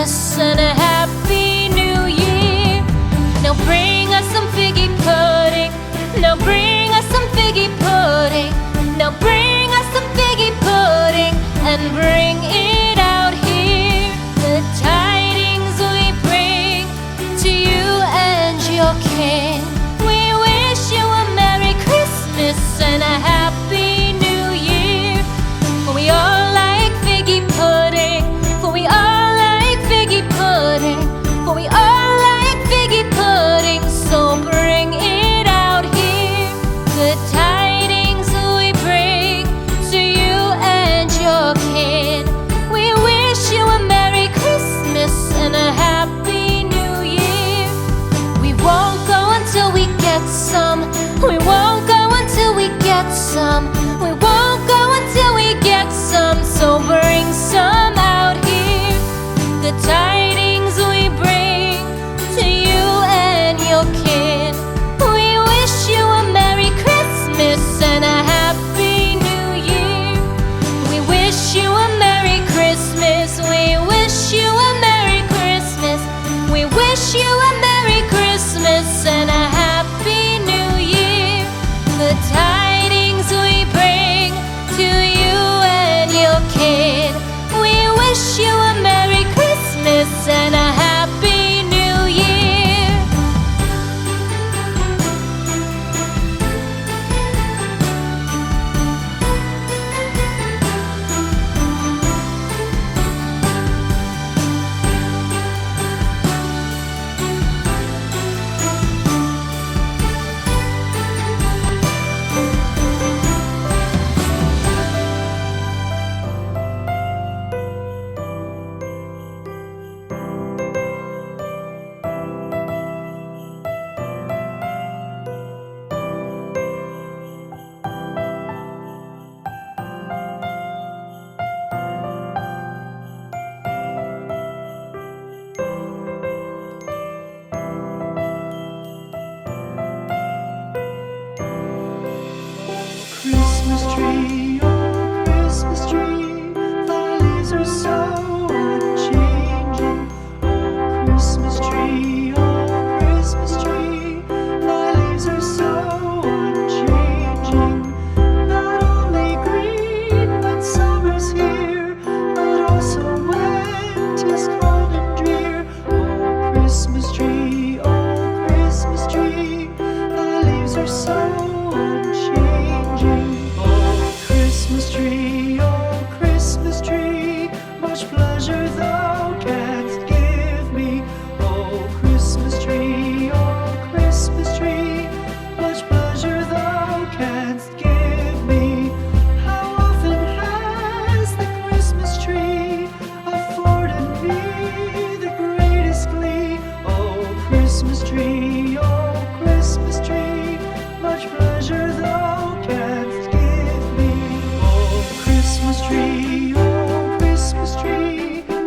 Christmas and a Happy New Year. Now bring us some figgy pudding. Now bring us some figgy pudding. Now bring us some figgy pudding and bring it out here. The tidings we bring to you and your kin. We wish you a Merry Christmas and a Happy New Year. For we all like figgy pudding. For we all like figgy pudding. For we all like figgy pudding. So bring it out here. The tidings we bring to you and your kin. We wish you a Merry Christmas and a Happy New Year. We won't go until we get some. We won't go until we get some. We won't go until we get some. So bring some out here. The tidings we bring to you and your kin. We wish you a Merry Christmas and a Happy New Year. We wish you a Merry Christmas. We wish you a Merry Christmas. We wish you a Merry Christmas and a Happy New Year. The tidings we bring to you and your kin. We wish you a Merry Christmas and a Happy New Year. Christmas tree, oh Christmas tree, thy leaves are so unchanging. Oh Christmas tree, thy leaves are so unchanging. Not only green when summer's here, but also when 'tis cold and drear. Oh Christmas tree, thy leaves are so unchanging. Oh Christmas tree, much pleasure thou canst give me. Oh Christmas tree, much pleasure thou canst give me. How often has the Christmas tree afforded me the greatest glee? Oh Christmas tree, much pleasure thou canst give me. Oh Christmas tree,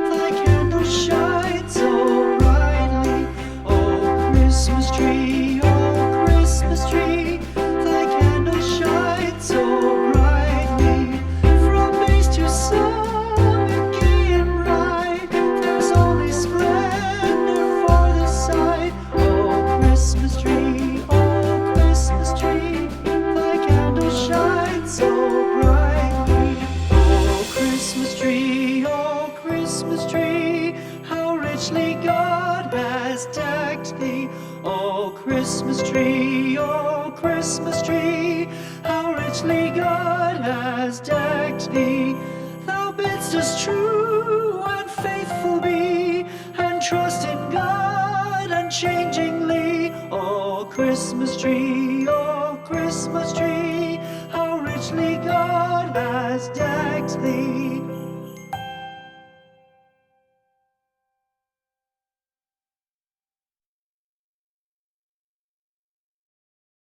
thy candles shine so brightly. Oh Christmas tree, thy candles shine so brightly. From base to summit, gay and bright, there's only splendor for the sight. Oh Christmas tree, thy candles shine so brightly. Oh Christmas tree, how richly God has decked thee. Oh Christmas tree, how richly God has decked thee. Thou bidst us true and faithful be, and trust in God unchangingly. Oh Christmas tree, how richly God has decked thee.